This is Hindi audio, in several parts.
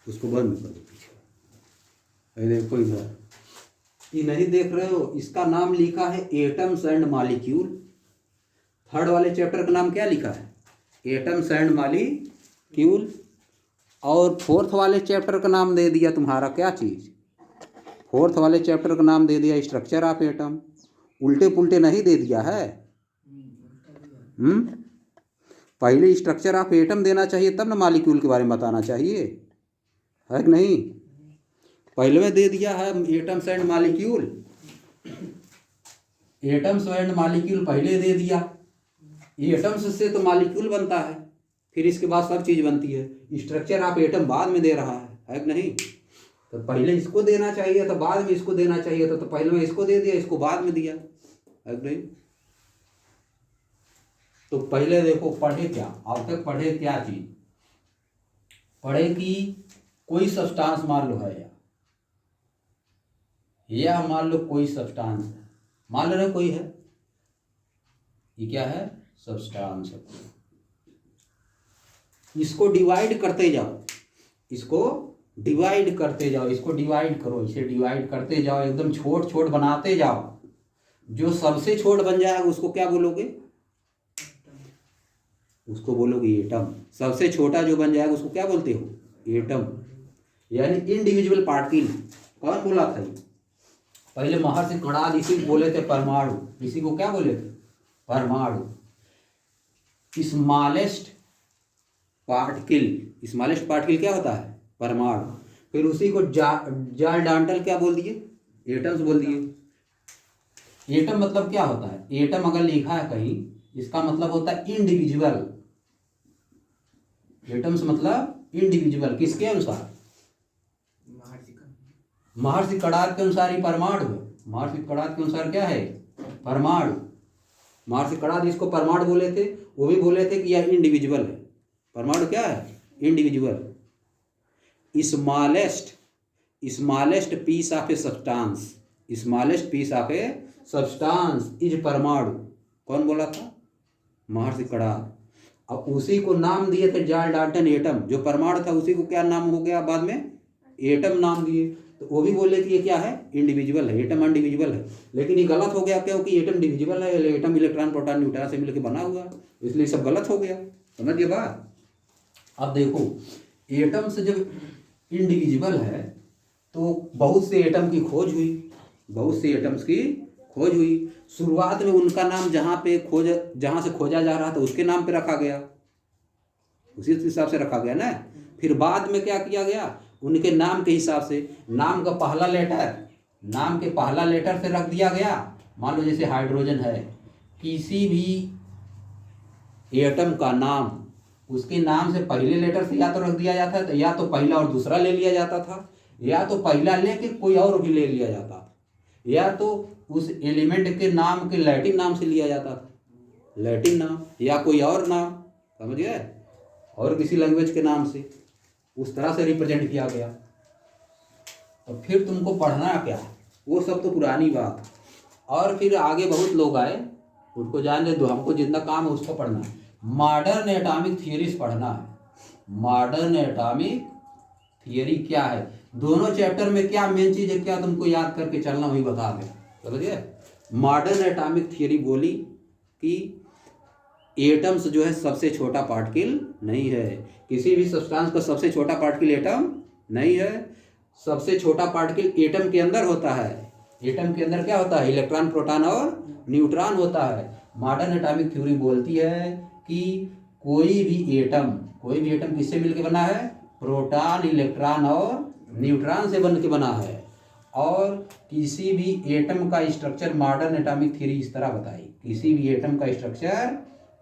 उसको बंद कर दो पीछे। देखो इधर, ये नहीं देख रहे हो, इसका नाम लिखा है एटम्स एंड मॉलिक्यूल। थर्ड वाले चैप्टर का नाम क्या लिखा है? Atoms and molecule. और फोर्थ वाले चैप्टर का नाम दे दिया तुम्हारा क्या चीज़? फोर्थ वाले चैप्टर का नाम दे दिया स्ट्रक्चर ऑफ एटम। उल्टे पुल्टे नहीं दे दिया है। पहले स्ट्रक्चर ऑफ एटम देना चाहिए, तब ना मॉलिक्यूल के बारे में बताना चाहिए, है कि नहीं? पहले में दे दिया है atoms and molecule. Atoms and molecule पहले दे दिया। एटम्स से तो मॉलिक्यूल बनता है, फिर इसके बाद सब चीज़ बनती है। स्ट्रक्चर ऑफ एटम बाद में दे रहा है कि नहीं? तो पहले इसको देना चाहिए था, बाद में इसको देना चाहिए था। तो पहले में इसको दे दिया, इसको बाद में दिया, है कि नहीं? तो पहले देखो पढ़े क्या, अब तक पढ़े क्या चीज? पढ़े कि कोई सब्सटेंस मान लो है, या मान लो कोई सब्सटेंस है, मान लो ना कोई है, ये क्या है? सब्सटेंस है। इसको डिवाइड करते जाओ, इसको डिवाइड करते जाओ, इसको डिवाइड करो, इसे डिवाइड करते जाओ, एकदम छोट छोट बनाते जाओ। जो सबसे छोट बन जाएगा उसको क्या बोलोगे? उसको बोलोगे एटम। सबसे छोटा जो बन जाएगा उसको क्या बोलते हो? एटम, यानी इंडिविजुअल पार्टिकल। कौन बोला था ये? पहले महर्षि कणाद, इसी को बोले थे परमाणु। इसी को क्या बोले थे? परमाणु। स्मॉलेस्ट पार्टिकल, स्मॉलेस्ट पार्टिकल क्या होता है? परमाणु। फिर उसी को जाल डांटल क्या बोल दिए? एटम्स बोल दिए। एटम मतलब क्या होता है? एटम अगर लिखा है कहीं, इसका मतलब होता है इंडिविजुअल। एटम्स मतलब इंडिविजुअल। किसके अनुसार? महर्षि कणाद के अनुसार ही परमाणु है। महर्षि कणाद के अनुसार क्या है? परमाणु। महर्षि कणाद इसको परमाणु बोले थे, वो भी बोले थे कि यह इंडिविजुअल है। परमाणु क्या है? Individual. Smallest piece of a substance, smallest piece of a substance is परमाणु। कौन बोला था? महर्षि कणाद। अब उसी को नाम दिए थे जाल डाल्टन एटम। जो परमाणु था उसी को क्या नाम हो गया बाद में? एटम नाम दिए। तो वो भी बोले कि ये क्या है? इंडिविजुअल है, एटम इंडिविजुअल है। लेकिन ये गलत हो गया, क्योंकि एटम डिविजिबल है। एटम इलेक्ट्रॉन प्रोटॉन न्यूट्रॉन से मिलकर बना हुआ, इसलिए सब गलत हो गया। समझिए बात। अब देखो, एटम से जब इंडिविजिबल है तो बहुत से एटम की खोज हुई, बहुत से एटम्स की खोज हुई। शुरुआत में उनका नाम जहाँ से खोजा जा रहा था उसके नाम पे रखा गया, उसी हिसाब से रखा गया ना। फिर बाद में क्या किया गया? उनके नाम के हिसाब से, नाम का पहला लेटर, नाम के पहला लेटर से रख दिया गया। मान लो जैसे हाइड्रोजन है, किसी भी एटम का नाम उसके नाम से पहले लेटर से या तो रख दिया जाता था, या तो पहला और दूसरा ले लिया जाता था, या तो पहला लेके कोई और भी ले लिया जाता था, या तो उस एलिमेंट के नाम के लैटिन नाम से लिया जाता था, लैटिन नाम, या कोई और नाम, समझ गए, और किसी लैंग्वेज के नाम से, उस तरह से रिप्रेजेंट किया गया। तो फिर तुमको पढ़ना क्या? वो सब तो पुरानी बात। और फिर आगे बहुत लोग आए, उनको जानने दो, हमको जितना काम है उसको पढ़ना है। मॉडर्न एटॉमिक थियरीज पढ़ना है। मॉडर्न एटॉमिक थियरी क्या है, दोनों चैप्टर में क्या मेन चीज है, क्या तुमको याद करके चलना, वही बता दें। समझिए, मॉडर्न एटॉमिक थियरी बोली कि एटम्स जो है सबसे छोटा पार्टिकल नहीं है। किसी भी सब्सटेंस का सबसे छोटा पार्टिकल एटम नहीं है। सबसे छोटा पार्टिकल एटम के अंदर होता है। एटम के अंदर क्या होता है? इलेक्ट्रॉन, प्रोटॉन और न्यूट्रॉन होता है। मॉडर्न एटॉमिक थ्योरी बोलती है कि कोई भी एटम किससे मिलकर बना है? प्रोटॉन, इलेक्ट्रॉन और न्यूट्रॉन से बन के बना है। और किसी भी एटम का स्ट्रक्चर मॉडर्न एटॉमिक थ्योरी इस तरह बताई, किसी भी एटम का स्ट्रक्चर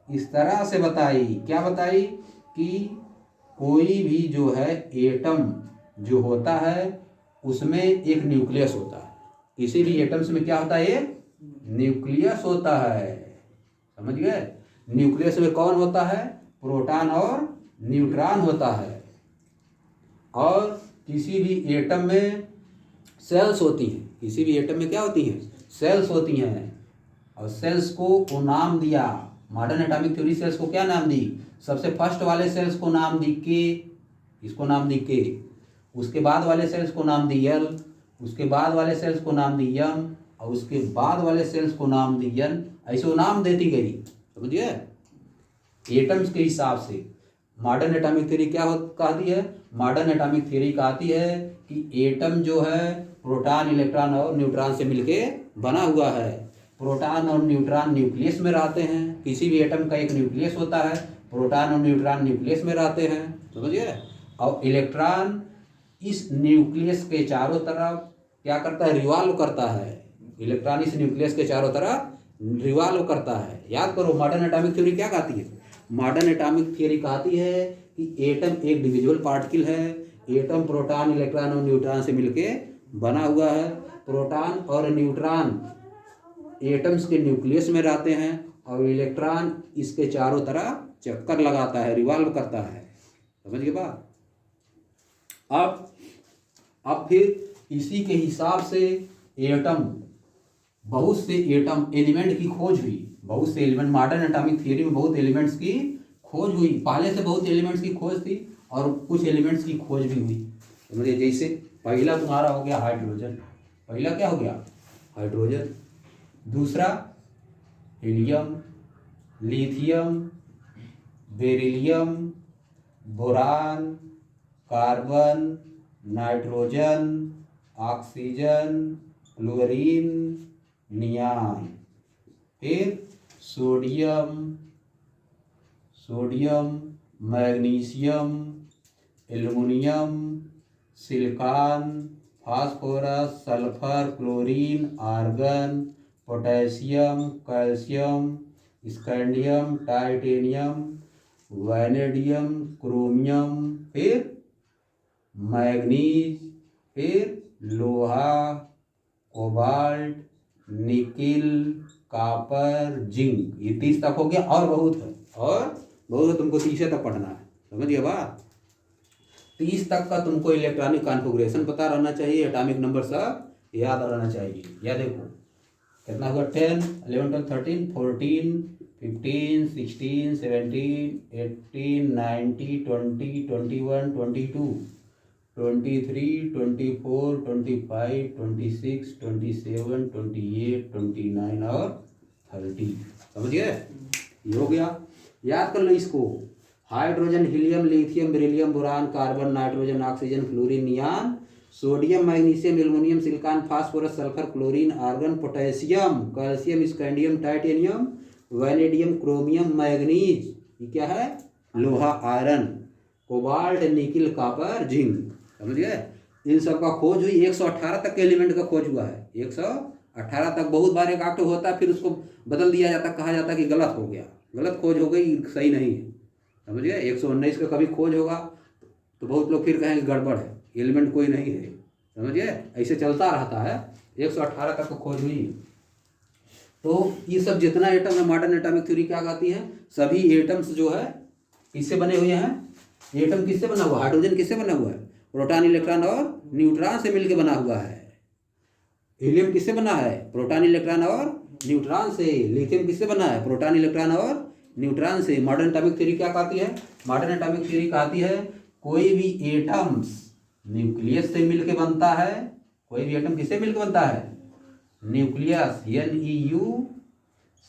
इस तरह से बताई। क्या बताई? कि कोई भी जो है एटम जो होता है उसमें एक न्यूक्लियस होता है। किसी भी एटम्स में क्या होता है? एक न्यूक्लियस होता है। समझ गए? न्यूक्लियस में कौन होता है? प्रोटॉन और न्यूट्रॉन होता है। और किसी भी एटम में सेल्स होती हैं। किसी भी एटम में क्या होती हैं? सेल्स होती हैं। और सेल्स को नाम दिया, मॉडर्न एटॉमिक थ्योरी सेल्स को क्या नाम दी? सबसे फर्स्ट वाले सेल्स को नाम दी के, इसको नाम दी के। उसके बाद वाले सेल्स को नाम दी एल, उसके बाद वाले सेल्स को नाम दी एम, और उसके बाद वाले सेल्स को नाम दी एन। ऐसे वो नाम देती गई, समझिए, एटम्स के हिसाब से। मॉडर्न एटॉमिक थ्योरी क्या कहती है? मॉडर्न एटॉमिक थ्योरी कहती है कि एटम जो है प्रोटॉन, इलेक्ट्रॉन और न्यूट्रॉन से मिलके बना हुआ है। प्रोटॉन और न्यूट्रॉन न्यूक्लियस में रहते हैं, किसी भी एटम का एक न्यूक्लियस होता है, प्रोटॉन और न्यूट्रॉन न्यूक्लियस में रहते हैं, समझिए। और इलेक्ट्रॉन इस न्यूक्लियस के चारों तरफ क्या करता है? रिवॉल्व करता है। इलेक्ट्रॉन इस न्यूक्लियस के चारों तरफ रिवॉल्व करता है। याद करो, मॉडर्न एटॉमिक थ्योरी क्या कहती है? मॉडर्न एटॉमिक थ्योरी कहती है कि एटम एक डिविजिबल पार्टिकल है। एटम प्रोटॉन, इलेक्ट्रॉन और न्यूट्रॉन से मिलके बना हुआ है। प्रोटॉन और न्यूट्रॉन एटम्स के न्यूक्लियस में रहते हैं और इलेक्ट्रॉन इसके चारों तरफ चक्कर लगाता है, रिवॉल्व करता है, समझ गए बात? अब फिर इसी के हिसाब से एटम, बहुत से एटम एलिमेंट की खोज हुई। बहुत से एलिमेंट, मॉडर्न एटॉमिक थ्योरी में बहुत एलिमेंट्स की खोज हुई। पहले से बहुत एलिमेंट्स की खोज थी और कुछ एलिमेंट्स की खोज भी हुई, समझिए। जैसे पहला तुम्हारा हो गया हाइड्रोजन। पहला क्या हो गया? हाइड्रोजन। दूसरा helium, lithium, beryllium, boron, carbon, nitrogen, oxygen, chlorine, neon. फिर sodium, magnesium, aluminium, silicon, phosphorus, sulphur, chlorine, argon, potassium, calcium, scandium, titanium, vanadium, chromium, फिर मैग्नीज, फिर लोहा, कोबाल्ट, निकिल, कॉपर, जिंक। ये 30 तक हो गया और बहुत है, और बहुत तुमको 30 तक पढ़ना है, समझिए बात। 30 तक का तुमको इलेक्ट्रॉनिक कॉन्फ़िगरेशन पता रहना चाहिए, एटॉमिक नंबर सब याद रहना चाहिए। या देखो कितना हुआ? 10, 11, 12, 13, 14, 15, 16, 17, 18, 19, 20, 21, 22, 23, 24, 25, 26, 27, 28, 29 और 30, समझिए। ये हो गया, याद कर लो इसको। Hydrogen, helium, lithium, beryllium, boron, carbon, nitrogen, oxygen, fluorine, neon, sodium, magnesium, aluminium, silicon, phosphorus, sulphur, chlorine, argon, potassium, calcium, scandium, titanium, vanadium, chromium, manganese, ये क्या है? लोहा, iron, cobalt, nickel, copper, zinc, समझ गए। इन सब का खोज हुई। 118 तक के एलिमेंट का खोज हुआ है। 118 तक। बहुत बार एक एक्टिव होता है, फिर उसको बदल दिया जाता, कहा जाता कि गलत हो गया, गलत खोज हो गई, सही नहीं है, समझ गए। 119 का कभी खोज होगा तो बहुत लोग फिर कहेंगे गड़बड़ है, एलिमेंट कोई नहीं है, समझिए। ऐसे चलता रहता है। 118 तक खोज हुई। तो ये सब जितना एटम है, मॉडर्न एटॉमिक थ्योरी क्या कहती है? सभी एटम्स जो है किससे बने हुए हैं? एटम किससे बना हुआ? हाइड्रोजन किससे बना हुआ है? प्रोटॉन, इलेक्ट्रॉन और न्यूट्रॉन से मिलकर बना हुआ है। हीलियम किससे बना है? प्रोटॉन, इलेक्ट्रॉन और न्यूट्रॉन से। लिथियम किससे बना है? प्रोटॉन, इलेक्ट्रॉन और न्यूट्रॉन से। मॉडर्न एटॉमिक थ्योरी क्या कहती है? मॉडर्न एटॉमिक थ्योरी कहती है कोई भी एटम्स न्यूक्लियस से मिलके बनता है। कोई भी एटम किससे मिलकर बनता है? Nucleus,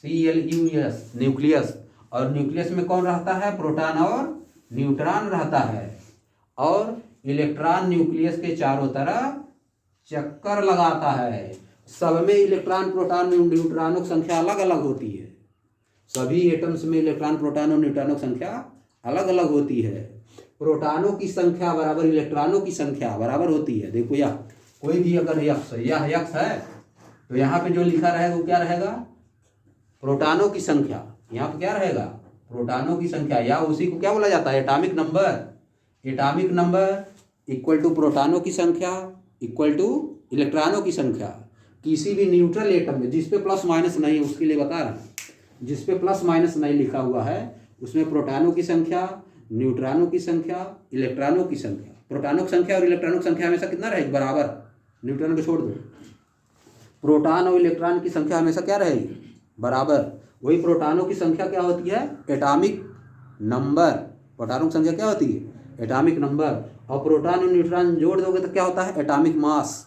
NEUCLUS, nucleus. और न्यूक्लियस में कौन रहता है? प्रोटॉन और न्यूट्रॉन रहता है। और इलेक्ट्रॉन न्यूक्लियस के चारों तरफ चक्कर लगाता है। सब में इलेक्ट्रॉन, प्रोटॉन, न्यूट्रॉनों की संख्या अलग अलग होती है। सभी एटम्स में इलेक्ट्रॉन, प्रोटॉन और न्यूट्रॉनों की संख्या अलग अलग होती है। प्रोटॉनों की संख्या बराबर इलेक्ट्रॉनों की संख्या बराबर होती है। देखो यह कोई भी अगर यह यक्स है तो यहाँ पे जो लिखा रहेगा वो क्या रहेगा? प्रोटॉनों की संख्या। यहाँ पे क्या रहेगा? प्रोटॉनों की संख्या, या उसी को क्या बोला जाता है? Atomic number. Atomic number equal to प्रोटॉनों की संख्या इक्वल टू इलेक्ट्रॉनों की संख्या। किसी भी न्यूट्रल एटम में जिस पे प्लस माइनस नहीं, उसके लिए बता रहा हूँ, जिस पे प्लस माइनस नहीं लिखा हुआ है उसमें प्रोटॉनों की संख्या, न्यूट्रॉनों की संख्या, इलेक्ट्रॉनों की संख्या। प्रोटॉनों की संख्या और इलेक्ट्रॉनों की संख्या हमेशा कितना रहेगी? बराबर। न्यूट्रॉन को छोड़ दो। प्रोटॉन और इलेक्ट्रॉन की संख्या हमेशा क्या रहेगी? बराबर। वही प्रोटॉनों की संख्या क्या होती है? Atomic number. प्रोटॉनों की संख्या क्या होती है? Atomic number. और प्रोटॉन और न्यूट्रॉन जोड़ दोगे तो क्या होता है, एटॉमिक मास।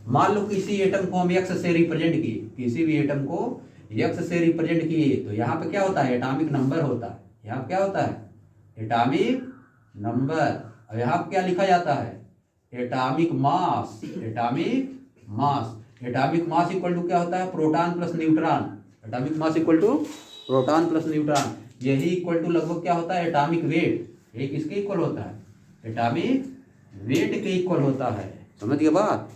मान लो किसी एटम को हम एक्स से रिप्रेजेंट किए, किसी भी एटम को एक्स से रिप्रेजेंट किए, तो यहाँ पे क्या होता है, एटॉमिक नंबर होता है। यहाँ पे क्या होता है, एटॉमिक नंबर। और यहाँ पे क्या लिखा जाता है, atomic mass. Atomic mass, atomic mass equal to क्या होता है, proton plus neutron. Atomic mass equal to proton plus neutron. यही इक्वल टू लगभग क्या होता है, एटॉमिक वेट। ये किसके इक्वल होता है, एटॉमिक वेट के इक्वल होता है। समझ गए बात।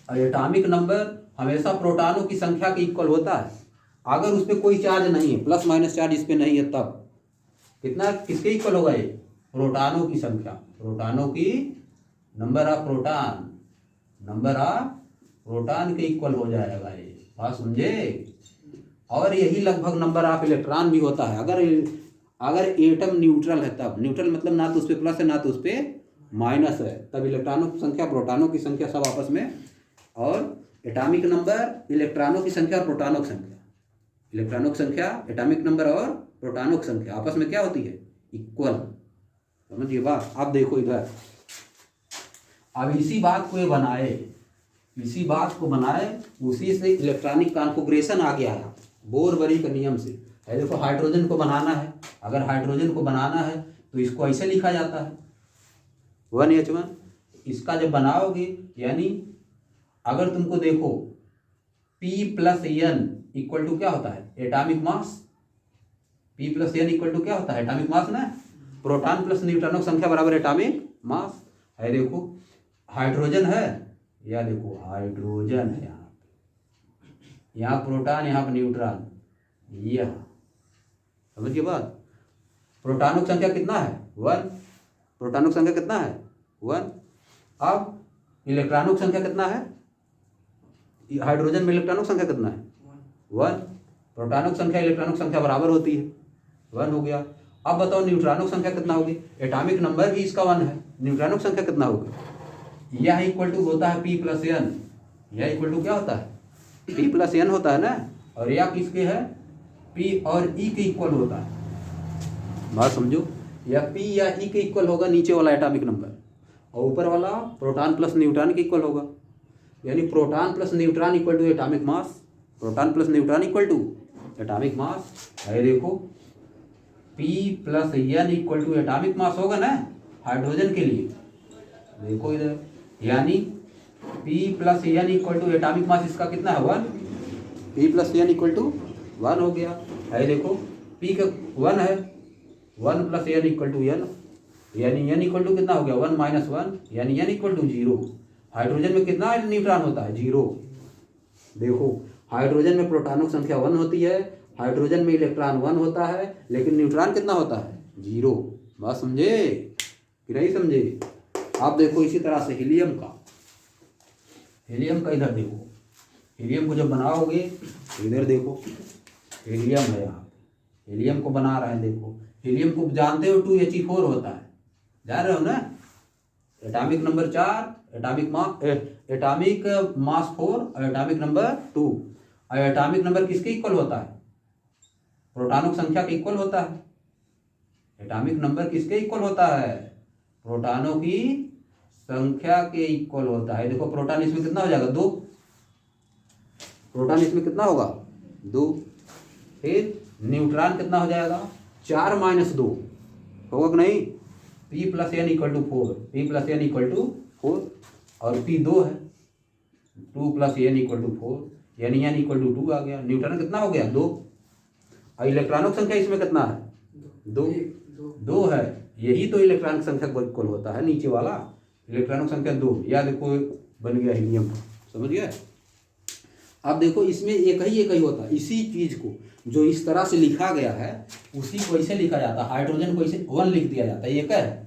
और एटॉमिक नंबर हमेशा प्रोटॉनों की संख्या के इक्वल होता है। अगर उस पर कोई चार्ज नहीं है, प्लस माइनस चार्ज इस पर नहीं है, तब कितना, किसके इक्वल होगा ये, प्रोटॉनों की संख्या। प्रोटॉनों की number of proton, number of proton के इक्वल हो जाएगा ये, बात समझे। और यही लगभग नंबर ऑफ इलेक्ट्रॉन भी होता है। अगर एटम न्यूट्रल है, तब न्यूट्रल मतलब ना तो उस पर प्लस है ना तो उस पर माइनस है, तब इलेक्ट्रॉनों की संख्या, प्रोटॉनों की संख्या सब आपस में, और एटॉमिक नंबर इलेक्ट्रॉनों की संख्या और प्रोटॉनों की संख्या, इलेक्ट्रॉनों की संख्या, एटॉमिक नंबर और प्रोटॉनों की संख्या आपस में क्या होती है, इक्वल। समझिए बात। आप देखो इधर, अब इसी बात को ये बनाए, इसी बात को बनाए, उसी से इलेक्ट्रॉनिक कॉन्फ़िगरेशन आ गया है बोर-बरी के नियम से। है देखो, हाइड्रोजन को बनाना है, अगर हाइड्रोजन को बनाना है तो इसको ऐसे लिखा जाता है 1H1। इसका जब बनाओगे, यानी अगर तुमको देखो P plus N equal to क्या होता है, atomic mass. P plus N equal to क्या होता है, एटॉमिक मास ना। प्रोटॉन प्लस न्यूट्रॉनों की संख्या बराबर एटॉमिक मास है। देखो हाइड्रोजन है, या देखो हाइड्रोजन है, यहाँ प्रोटॉन, यहाँ पर न्यूट्रॉन, यह समझिए बात। प्रोटॉनों की संख्या कितना है, 1। प्रोटॉनों की संख्या कितना है, 1। अब इलेक्ट्रॉनों की संख्या कितना है, हाइड्रोजन में इलेक्ट्रॉनों की संख्या कितना है, 1। प्रोटॉनों की संख्या इलेक्ट्रॉनों की संख्या बराबर होती है, 1 हो गया। अब बताओ न्यूट्रॉनों की संख्या कितना होगी, एटॉमिक नंबर भी इसका 1 है, न्यूट्रॉनों की संख्या कितना होगी, यह इक्वल टू होता है P प्लस एन। यह इक्वल टू क्या होता है, P प्लस एन होता है ना। और यह किसके है, P और E के इक्वल होता है। बात समझो, या P या E के इक्वल होगा नीचे वाला एटॉमिक नंबर, और ऊपर वाला प्रोटॉन प्लस न्यूट्रॉन के इक्वल होगा। यानी proton plus neutron equal to atomic mass, proton plus neutron equal to atomic mass. है देखो P plus N equal to atomic mass होगा ना हाइड्रोजन के लिए। देखो इधर, यानी P plus N equal to atomic mass इसका कितना है, 1। P plus N equal to 1 हो गया। है देखो P का 1 है, 1 plus N equal to N, यानी एन इक्वल टू कितना हो गया, 1 माइनस 1, यानी एन इक्वल टू 0। हाइड्रोजन में कितना न्यूट्रॉन होता है, 0। देखो हाइड्रोजन में प्रोटॉनों की संख्या 1 होती है, हाइड्रोजन में इलेक्ट्रॉन 1 होता है, लेकिन न्यूट्रॉन कितना होता है, 0। बात समझे कि नहीं समझे। आप देखो इसी तरह से हीलियम का, हीलियम का इधर देखो, हीलियम को जब बनाओगे इधर देखो, हीलियम है यहाँ, हीलियम को बना रहे हैं। देखो हीलियम को जानते हो 2He4 होता है, जान रहे हो ना। एटॉमिक नंबर 4, एटॉमिक मास 4 और एटॉमिक नंबर 2। और एटॉमिक नंबर किसके इक्वल होता है, प्रोटॉनों की संख्या के इक्वल होता है। एटॉमिक नंबर किसके इक्वल होता है, प्रोटॉनों की संख्या के इक्वल होता है। देखो प्रोटॉन इसमें कितना हो जाएगा, 2। प्रोटॉन इसमें कितना होगा, 2। फिर न्यूट्रॉन कितना हो जाएगा, 4 माइनस 2 होगा कि नहीं। P plus N equal to 4, P plus N equal to 4, और P 2 है, 2 प्लस एन इक्वल टू 4, यानी एन इक्वल टू 2 आ गया। न्यूट्रॉन कितना हो गया, 2। और इलेक्ट्रॉनों की संख्या इसमें कितना है, 2 है। यही तो इलेक्ट्रॉन की संख्या को इक्वल होता है, नीचे वाला इलेक्ट्रॉनों की संख्या 2। या देखो बन गया हीलियम, समझ गया। अब देखो इसमें एक ही होता है, इसी चीज को जो इस तरह से लिखा गया है उसी को ऐसे लिखा जाता है। हाइड्रोजन को ऐसे 1 लिख दिया जाता है, एक है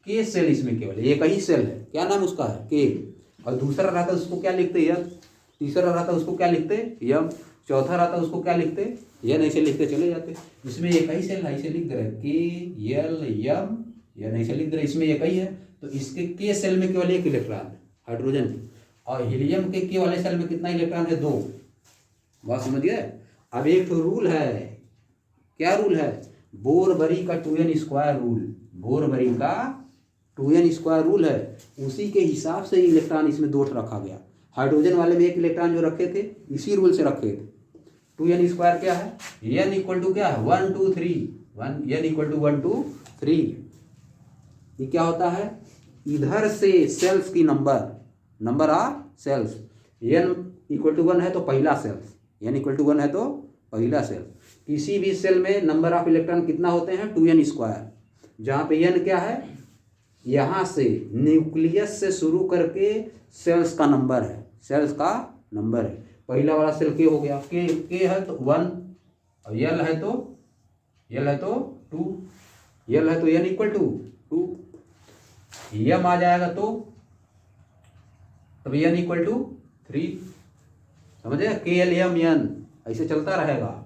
के सेल, इसमें केवल एक ही सेल है, क्या नाम उसका है, के। और दूसरा रहता है उसको क्या लिखते हैं, तीसरा रहता है उसको क्या लिखते, यम। चौथा रहता है उसको क्या लिखते, यन। ऐसे लिखते चले जाते। इसमें एक ही सेल है, ऐसे लिख दे रहे के एल यम, यन ऐसे लिख दे रहे। इसमें एक ही है, तो इसके के सेल में केवल एक इलेक्ट्रॉन है हाइड्रोजन की, और हीलियम के वाले सेल में कितना इलेक्ट्रॉन है, 2। बात समझ गए। अब एक तो रूल है, क्या रूल है, बोर-बरी का 2n स्क्वायर रूल। बोर-बरी का 2n² रूल है, उसी के हिसाब से इलेक्ट्रॉन इसमें 2 रखा गया। हाइड्रोजन वाले में 1 इलेक्ट्रॉन जो रखे थे इसी रूल से रखे थे। 2n² क्या है, n इक्वल टू क्या है 1 2 3, n इक्वल टू 1 2 3। ये क्या होता है, इधर से सेल्स की number of shells. n equal to 1 है तो पहला सेल्स, n इक्वल टू 1 है तो पहला सेल। किसी भी सेल में नंबर ऑफ इलेक्ट्रॉन कितना होते हैं 2n², जहाँ पे n क्या है, यहाँ से न्यूक्लियस से शुरू करके सेल्स का नंबर है, सेल्स का नंबर है। पहला वाला सेल के हो गया, के है तो 1, और l है तो 2, l है तो n इक्वल टू 2, m आ जाएगा तो तब n इक्वल टू 3। समझे, KLMN ऐसे चलता रहेगा।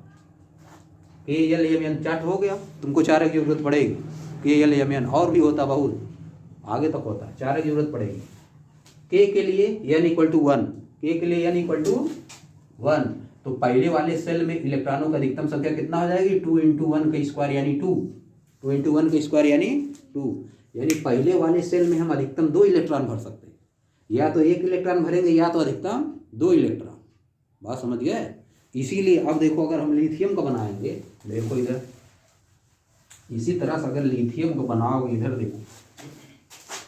KLMN चार्ट हो गया, तुमको 4 की जरूरत पड़ेगी। KLMN और भी होता बहुत आगे तक होता है, 4 की जरूरत पड़ेगी। K के लिए n इक्वल टू 1, K के लिए n इक्वल टू 1, तो पहले वाले सेल में इलेक्ट्रॉनों का अधिकतम संख्या कितना हो जाएगी 2 × 1 का स्क्वायर यानी 2, 2 × 1 का स्क्वायर यानी 2। यानी पहले वाले सेल में हम अधिकतम 2 इलेक्ट्रॉन भर सकते हैं, या तो 1 इलेक्ट्रॉन भरेंगे या तो अधिकतम 2 इलेक्ट्रॉन। बात समझ गए। इसीलिए अब देखो, अगर हम लिथियम का बनाएंगे, देखो इधर इसी तरह से अगर लिथियम को बनाओगे, इधर देखो,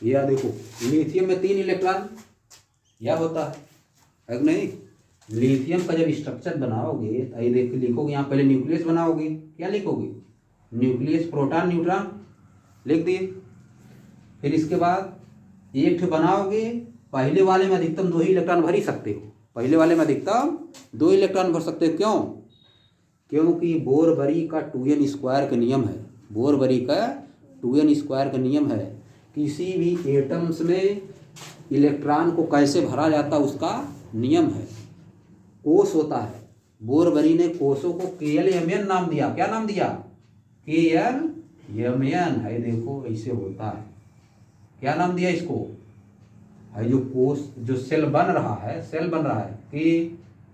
या देखो लिथियम में 3 इलेक्ट्रॉन यह होता है कि नहीं। लिथियम का जब स्ट्रक्चर बनाओगे तो ये देख लिखोगे, यहाँ पहले न्यूक्लियस बनाओगे, क्या लिखोगे, न्यूक्लियस प्रोटॉन न्यूट्रॉन लिख दिए। फिर इसके बाद एक बनाओगे, पहले वाले में अधिकतम 2 ही इलेक्ट्रॉन भर ही सकते हो, पहले वाले में अधिकतम 2 इलेक्ट्रॉन भर सकते हो। क्यों, क्योंकि बोरबरी का 2n² का नियम है, बोरबरी का 2n² का नियम है। किसी भी एटम्स में इलेक्ट्रॉन को कैसे भरा जाता उसका नियम है। कोष होता है, बोरबरी ने कोषों को KLMN नाम दिया। क्या नाम दिया, KLMN है। देखो ऐसे होता है, क्या नाम दिया इसको, है जो कोष जो सेल बन रहा है, सेल बन रहा है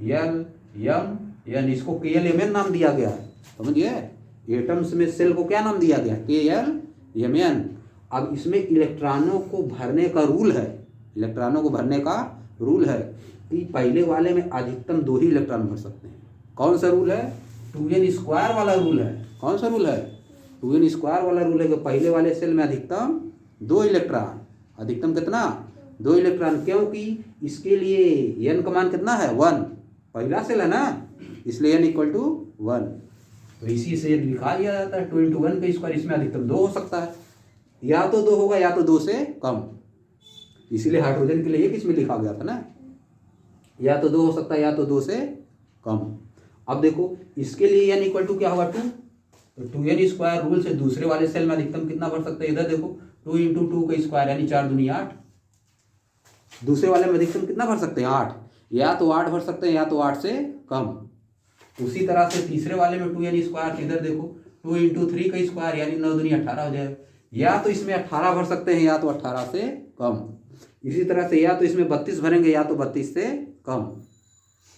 KLMN, इसको KLMN नाम दिया गया है। समझिए, एटम्स में सेल को क्या नाम दिया गया, KLMN। अब इसमें इलेक्ट्रॉनों को भरने का रूल है, इलेक्ट्रॉनों को भरने का रूल है कि पहले वाले में अधिकतम 2 ही इलेक्ट्रॉन भर सकते हैं। कौन सा रूल है, 2n² वाला रूल है। कौन सा रूल है, 2n² वाला रूल है कि पहले वाले सेल में अधिकतम 2 इलेक्ट्रॉन, अधिकतम कितना 2 इलेक्ट्रॉन। क्योंकि इसके लिए n का मान कितना है 1, पहला सेल है ना, इसलिए n इक्वल टू 1। तो इसी से लिखा दिया जाता है 2 × 1 का स्क्वायर। इसमें अधिकतम 2 हो सकता है, या तो 2 होगा या तो 2 से कम। इसीलिए हाइड्रोजन के लिए एक इसमें लिखा गया था ना, या तो 2 हो सकता है या तो 2 से कम। अब देखो इसके लिए n इक्वल टू क्या होगा 2, तो 2n² रूल से दूसरे वाले सेल में अधिकतम कितना भर सकते हैं, इधर देखो 2 × 2 का स्क्वायर यानी 4 दूनी 8। दूसरे वाले में अधिकतम कितना भर सकते हैं 8, या तो 8 भर सकते हैं या तो 8 से कम। उसी तरह से तीसरे वाले में 2n², इधर देखो 2 × 3 का स्क्वायर यानी 9 दूनी 18 हो जाएगा। या तो इसमें 18 भर सकते हैं या तो 18 से कम। इसी तरह से या तो इसमें 32 भरेंगे या तो 32 से कम।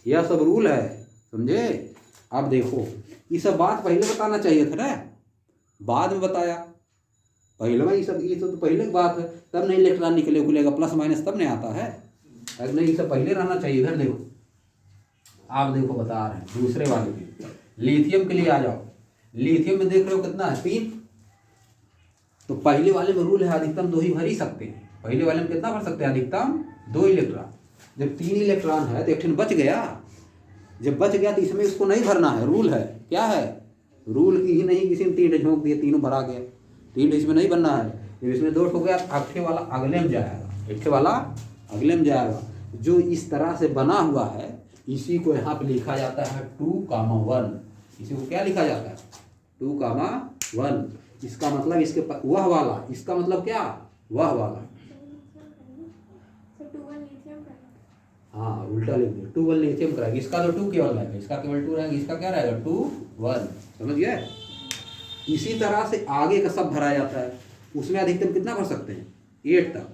यह सब रूल है, समझे। अब देखो ये सब बात पहले बताना चाहिए था ना, बाद में बताया। पहले में ये सब तो पहले की बात है, तब नहीं इलेक्ट्रॉन निकले खुलेगा, प्लस माइनस तब नहीं आता है। अगर नहीं, ये सब पहले रहना चाहिए। इधर देखो, आप देखो बता रहे हैं दूसरे वाले में, लिथियम के लिए आ जाओ। लिथियम में देख रहे हो कितना है 3, तो पहले वाले में रूल है अधिकतम 2 ही भर ही सकते हैं। पहले वाले में कितना भर सकते हैं, अधिकतम 2 इलेक्ट्रॉन। जब 3 इलेक्ट्रॉन है तो एक ठन बच गया, जब बच गया तो इसमें इसको नहीं भरना है। रूल है, क्या है, रूल की ही नहीं, किसी ने 3 झोंक दिए, तीनों भरा गया, 3 इसमें नहीं बनना है। जब इसमें 2 हो गया, अगले वाला अगले में जाएगा, एक वाला अगले में जाएगा। जो इस तरह से बना हुआ है इसी को यहाँ पे लिखा जाता है 2,1। इसी को क्या लिखा जाता है 2,1। इसका मतलब इसके वह वाला, इसका मतलब क्या, वह वाला। हाँ उल्टा लिख दिया, 2 1 लिथियम कराएगा। इसका तो 2 केवल रहेगा, इसका केवल 2 रहेगा, इसका क्या रहेगा 2 1। समझ गए। इसी तरह से आगे का सब भरा जाता है। उसमें अधिकतम कितना भर सकते हैं 8 तक।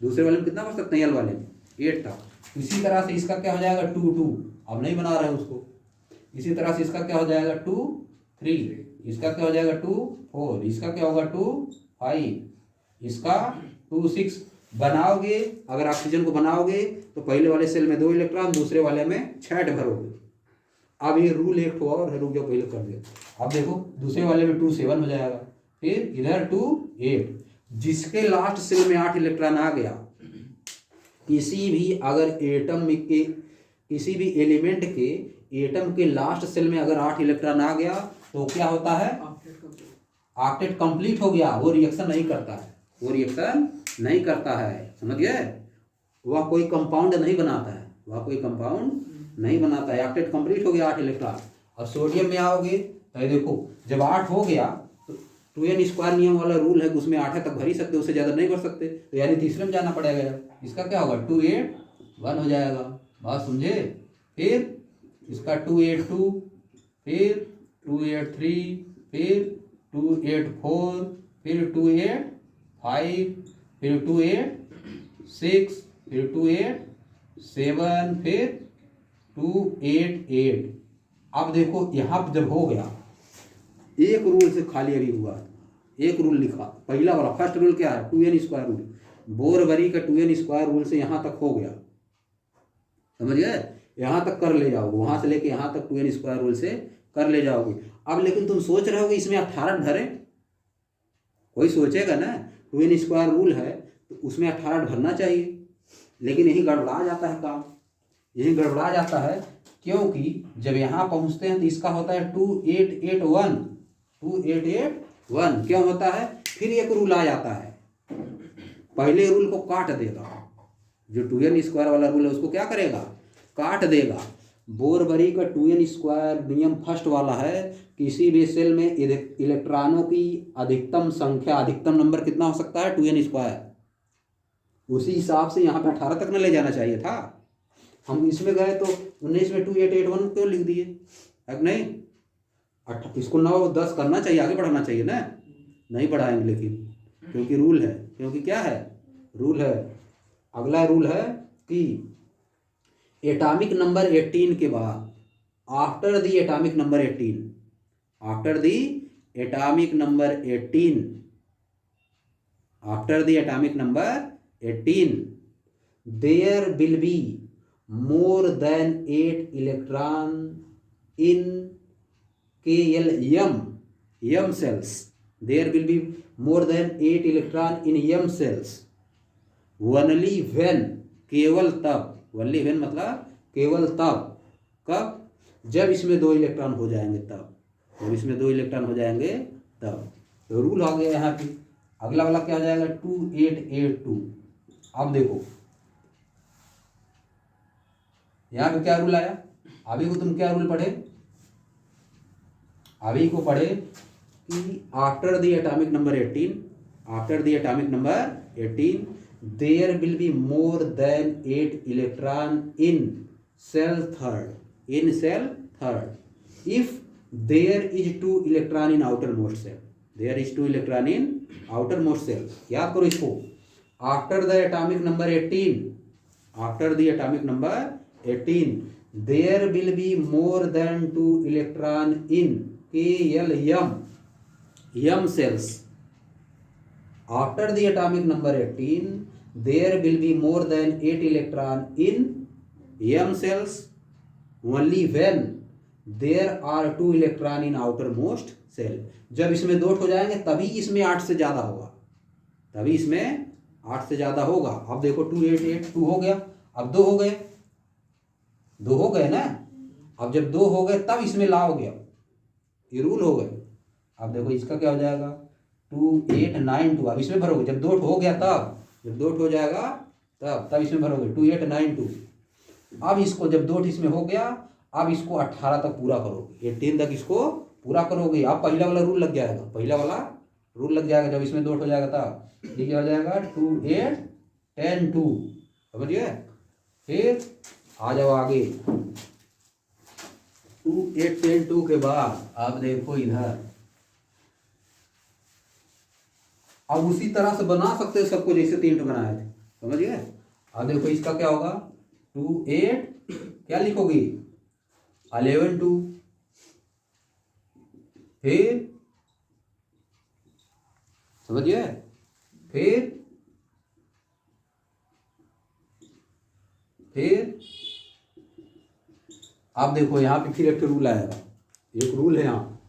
दूसरे वाले में कितना भर सकते हैं एल वाले में 8 तक। इसी तरह से इसका क्या हो जाएगा 2 2, अब नहीं बना रहे हैं उसको। इसी तरह से इसका क्या हो जाएगा 2 3, इसका क्या हो जाएगा 2 4, इसका क्या होगा 2 5, इसका 2 6 बनाओगे। अगर ऑक्सीजन को बनाओगे तो पहले वाले सेल में 2 इलेक्ट्रॉन, दूसरे वाले में 6 भरोगे। अब ये रूल एक ठो और है, रुक जाओ पहले कर दे। अब देखो दूसरे वाले में 2 7 हो जाएगा, फिर इधर 2 8। जिसके लास्ट सेल में 8 इलेक्ट्रॉन आ गया, किसी भी अगर एटम के किसी भी एलिमेंट के एटम के लास्ट सेल में अगर 8 इलेक्ट्रॉन आ गया तो क्या होता है? ऑक्टेट कंप्लीट हो गया। वो रिएक्शन नहीं करता है, वो रिएक्शन नहीं करता है, समझ गए? वह कोई कंपाउंड नहीं बनाता है, वह कोई कंपाउंड नहीं बनाता है। ऑक्टेट कंप्लीट हो गया 8 इलेक्ट्रॉन। और सोडियम में आओगे तो देखो जब 8 हो गया तो 2n² नियम वाला रूल है, उसमें 8 तक भर ही सकते, उससे ज़्यादा नहीं भर सकते, तो यानी तीसरे में जाना पड़ेगा। इसका क्या होगा? 2 8 1 हो जाएगा। बात समझे? फिर इसका 2 8 2, फिर 2 8 3, फिर 2 8 4, फिर 2 8 5, फिर 2 8 6, फिर 2 8 7, फिर 2 8 8। अब देखो यहाँ जब हो गया, एक रूल से खाली अभी हुआ, एक रूल लिखा, पहला वाला फर्स्ट रूल क्या है? 2n² rule. बोरबरी का 2n² रूल से यहाँ तक हो गया, समझ गए? यहाँ तक कर ले जाओगे, वहाँ से लेके यहाँ तक 2n² रूल से कर ले जाओगे। अब लेकिन तुम सोच रहे हो कि इसमें 18 भरें, कोई सोचेगा ना 2n² रूल है तो उसमें 18 भरना चाहिए, लेकिन यही गड़बड़ा जाता है काम, यही गड़बड़ा जाता है। क्योंकि जब यहाँ पहुँचते हैं तो इसका होता है 2 8 8 1, 2 8 8 1। क्यों होता है? फिर एक रूल आ जाता है, पहले रूल को काट देगा। जो 2n² वाला रूल है उसको क्या करेगा? काट देगा। बोरबरी का 2n² नियम फर्स्ट वाला है, किसी भी सेल में इलेक्ट्रॉनों की अधिकतम संख्या, अधिकतम नंबर कितना हो सकता है? 2n²। उसी हिसाब से यहाँ पे 18 तक न ले जाना चाहिए था। हम इसमें गए तो 19 में 2 8 8 1 क्यों लिख दिए? है नहीं? इसको 9 10 करना चाहिए, आगे बढ़ाना चाहिए ना, नहीं बढ़ाएंगे लेकिन, क्योंकि रूल है। क्योंकि क्या है? रूल है। अगला रूल है कि एटॉमिक नंबर 18 के बाद, after the atomic number 18, after the atomic number 18, after the atomic number 18, there will be more than 8 electron in m cells. There will be more than 8 electron in m cells. Only when, केवल तब, only when मतलब केवल तब, कब? जब इसमें 2 इलेक्ट्रॉन हो जाएंगे तब, जब इसमें 2 इलेक्ट्रॉन हो जाएंगे तब। तो रूल हो गया यहाँ पे। अगला वाला क्या हो जाएगा? 2 8 8 2। अब देखो यहाँ पे क्या रूल आया? अभी को तुम क्या रूल पढ़े? अभी को पढ़े कि after the atomic number 18, after the atomic number 18, there will be more than 8 electron in shell third, in shell third, if there is 2 electron in outermost shell, there is 2 electron in outermost shell. याद करो इसको, after the atomic number 18, after the atomic number 18, there will be more than 2 electron in m cells. After the atomic number 18, there will be more than 8 electron in m cells only when there are 2 electron in outermost cell. जब इसमें 2 हो जाएंगे तभी इसमें 8 से ज़्यादा होगा, तभी इसमें 8 से ज़्यादा होगा। अब देखो 2 8 8 2 हो गया, अब 2 हो गए, 2 हो गए ना। अब जब 2 हो गए तब इसमें लाओगे, ये रूल हो गए। अब देखो इसका क्या हो जाएगा? 2 8 9 2। अब इसमें भरोगे जब 2 हो गया तब, जब 2 हो जाएगा तब इसमें भरोगे 2 8 9 2। अब इसको जब 2 इसमें हो गया, अब इसको 18 तक पूरा करोगे, 18 तक इसको पूरा करोगे। अब पहला वाला रूल लग जाएगा, पहला वाला रूल लग जाएगा। जब इसमें 2 हो जाएगा तब ये क्या हो जाएगा? 2 8 10 2। समझिए? फिर आ जाओ आगे, 2 8 10 2 के बाद आप देखो इधर, अब उसी तरह से बना सकते हो सबको जैसे 3 बनाए थे, समझ गए? अब देखो इसका क्या होगा? 2 8 क्या लिखोगे? 11 2, फिर समझिए फिर आप देखो यहाँ पे फिर एक रूल आएगा, एक रूल है यहाँ,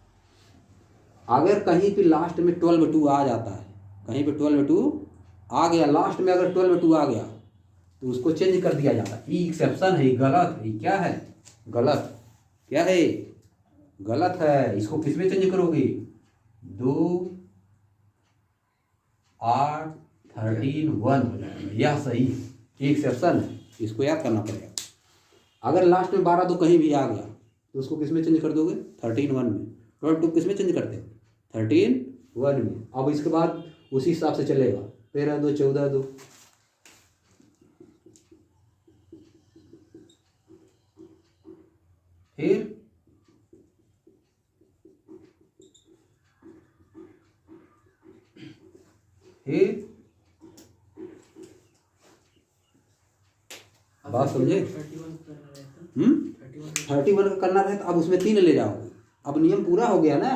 अगर कहीं पे लास्ट में 12/2 आ जाता है, कहीं पे 12/2 आ गया, लास्ट में अगर 12/2 आ गया तो उसको चेंज कर दिया जाता है। ये एक्सेप्शन है, गलत है, क्या है, गलत, क्या है, गलत है। इसको किस में चेंज करोगे, 2 8 13 1 हो जाएगा, यह सही है, ये एक्सेप्शन है, इसको याद करना पड़ेगा। अगर लास्ट में 12/2 कहीं भी आ गया तो उसको किस में चेंज कर दोगे, 13/1 में। 12/2 किस में चेंज करते हैं, 13/1 में। अब इसके बाद उसी हिसाब से चलेगा, 13/2 14/2, फिर बात समझे। 31 का करना रहे तो अब उसमें 3 ले जाओगे, अब नियम पूरा हो गया ना।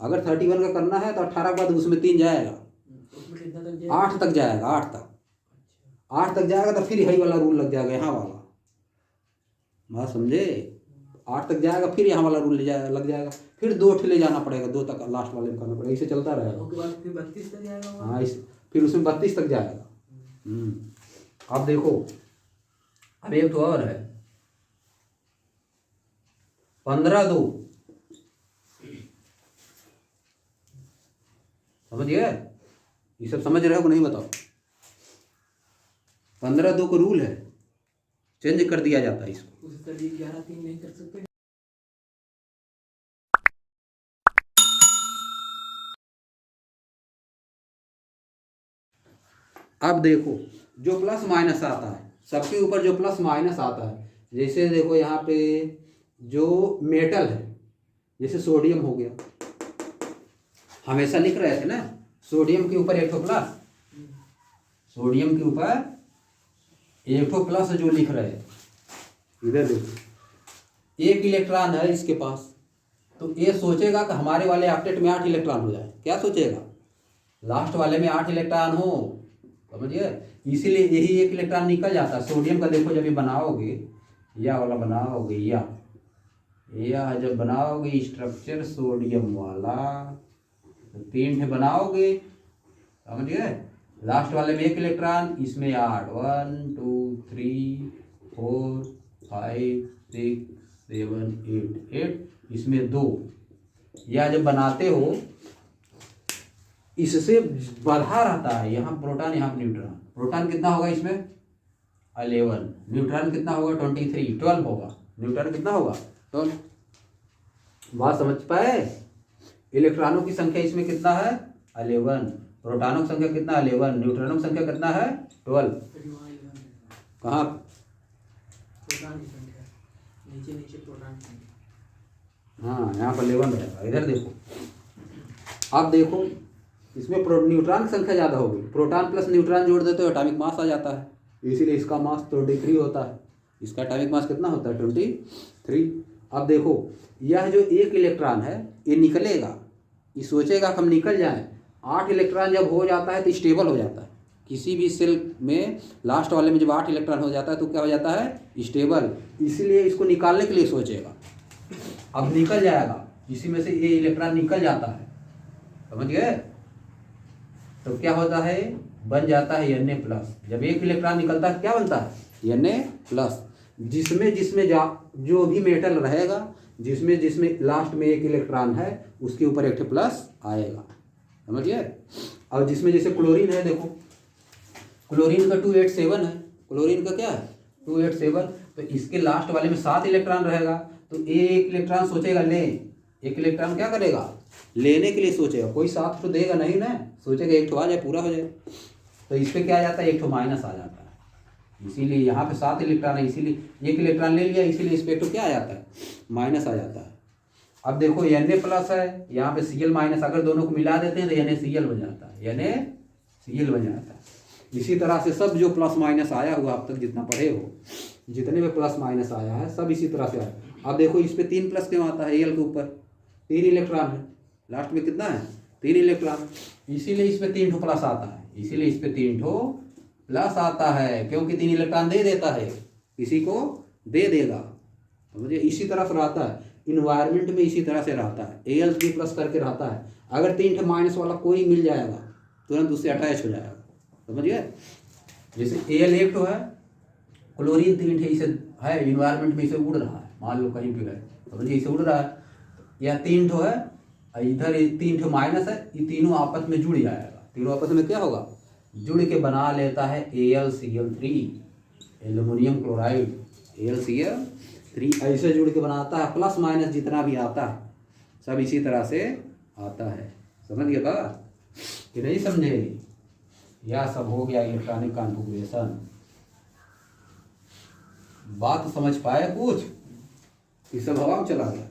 अगर 31 का करना है तो 18 के बाद उसमें 3 जाएगा, 8 तक जाएगा, 8 तक जाएगा तो फिर यही वाला रूल लग जाएगा, यहाँ वाला, बात समझे। 8 तक जाएगा फिर यहाँ वाला रूल लग जाएगा, फिर 2 ले जाना पड़ेगा, 2 तक लास्ट वाले में करना पड़ेगा, इसे चलता रहेगा। हाँ, फिर उसमें 32 तक जाएगा। अब देखो, अब एक तो और है, 15/2, समझ गए, ये सब समझ रहे हो कि नहीं बताओ। 15/2 का रूल है, चेंज कर दिया जाता है इसको। 11/3 नहीं कर सकते। अब देखो, जो प्लस माइनस आता है, सबके ऊपर जो प्लस माइनस आता है, जैसे देखो यहाँ पे जो मेटल है, जैसे सोडियम हो गया, हमेशा लिख रहे थे ना, सोडियम के ऊपर एक प्लस, सोडियम के ऊपर एक प्लस जो लिख रहे हैं, इधर देखो, 1 इलेक्ट्रॉन है इसके पास, तो ये सोचेगा कि हमारे वाले ऑक्टेट में 8 इलेक्ट्रॉन हो जाए, क्या सोचेगा, लास्ट वाले में 8 इलेक्ट्रॉन हो, समझिए। इसीलिए यही 1 इलेक्ट्रॉन निकल जाता है। सोडियम का देखो, जब ये बनाओगे, या वाला बनाओगे, या जब बनाओगे स्ट्रक्चर सोडियम वाला, तो 3 बनाओगे, समझिए। लास्ट वाले में 1 इलेक्ट्रॉन, इसमें 8, 1 2 3 4 5 6 7 8, इसमें 2, या जब बनाते हो इससे बढ़ा रहता है, यहाँ प्रोटॉन, यहाँ न्यूट्रॉन। प्रोटॉन कितना होगा इसमें, 11, न्यूट्रॉन कितना होगा, 23, 12 होगा, न्यूट्रॉन कितना होगा, 12। बात समझ पाए। इलेक्ट्रॉनों की संख्या इसमें कितना है, 11, प्रोटॉनों की संख्या कितना, 11, न्यूट्रॉनों की संख्या कितना है, 12। कहाँ, हाँ, यहाँ पर 11 रहेगा। इधर देखो, अब देखो, इसमें न्यूट्रॉन की संख्या ज़्यादा होगी, प्रोटॉन प्लस न्यूट्रॉन जोड़ देते हो एटॉमिक मास आ जाता है, इसीलिए इसका मास 23 होता है। इसका एटॉमिक मास कितना होता है, 23। अब देखो, यह जो 1 इलेक्ट्रॉन है ये निकलेगा, ये सोचेगा कि हम निकल जाएं। 8 इलेक्ट्रॉन जब हो जाता है तो स्टेबल हो जाता है। किसी भी सेल में लास्ट वाले में जब 8 इलेक्ट्रॉन हो जाता है तो क्या हो जाता है, स्टेबल। इसीलिए इसको निकालने के लिए सोचेगा, अब निकल जाएगा, इसी में से ये इलेक्ट्रॉन निकल जाता है, समझ गए। तो क्या होता है, बन जाता है Na+। जब 1 इलेक्ट्रॉन निकलता है क्या बनता है, Na+। जिसमें जो भी मेटल रहेगा, जिसमें लास्ट में 1 इलेक्ट्रॉन है, उसके ऊपर एक प्लस आएगा, समझिए। अब जिसमें जैसे क्लोरीन है, देखो क्लोरीन का 287 है, क्लोरीन का क्या है 287, तो इसके लास्ट वाले में 7 इलेक्ट्रॉन रहेगा, तो 1 इलेक्ट्रॉन सोचेगा ले, 1 इलेक्ट्रॉन क्या करेगा, लेने के लिए सोचेगा, कोई 7 तो देगा नहीं ना, सोचेगा 1 आ जाए, पूरा हो जाए। तो इस पर क्या आ जाता है, 1 माइनस आ जाता है, इसीलिए यहाँ पे 7 इलेक्ट्रॉन है, इसीलिए 1 इलेक्ट्रॉन ले लिया, इसीलिए इस पर क्या आ जाता है, माइनस आ जाता है। अब देखो Na+ है, यहाँ पे Cl-, अगर दोनों को मिला देते हैं तो NaCl बन जाता है, NaCl बन जाता है। इसी तरह से सब जो प्लस माइनस आया हुआ अब तक जितना पढ़े हो, जितने में प्लस माइनस आया है सब इसी तरह से आया। अब देखो इस पे 3 प्लस क्यों आता है, Al के ऊपर 3 इलेक्ट्रॉन है, लास्ट में कितना है 3 इलेक्ट्रॉन, इसीलिए इस पे 3 प्लस आता है। इसीलिए इस पे 3 ठो प्लस आता है, क्योंकि 3 इलेक्ट्रॉन दे देता है, किसी को दे देगा, समझिए। इसी तरह से रहता है इन्वायरमेंट में, इसी तरह से रहता है, Al3 प्लस करके रहता है। अगर 3 ठो माइनस वाला कोई मिल जाएगा तुरंत उससे अटैच हो जाएगा, समझिए। जैसे Al एक ठो है, क्लोरीन 3 ठे इसे है, इन्वायरमेंट में इसे उड़ रहा है, मान लो कहीं पे गए, समझिए इसे उड़ रहा है, या 3 ठो है, इधर 3 ठो माइनस है, ये तीनों आपस में जुड़ जाएगा, तीनों आपस में क्या होगा, जुड़ के बना लेता है AlCl3, एल्युमिनियम क्लोराइड, AlCl3 ऐसे जुड़ के बनाता है। प्लस माइनस जितना भी आता है सब इसी तरह से आता है, समझ गए बात कि नहीं समझे। यह सब हो गया इलेक्ट्रॉनिक कॉन्फ़िगरेशन। बात समझ पाए कुछ, ये सब हवा में चला गया।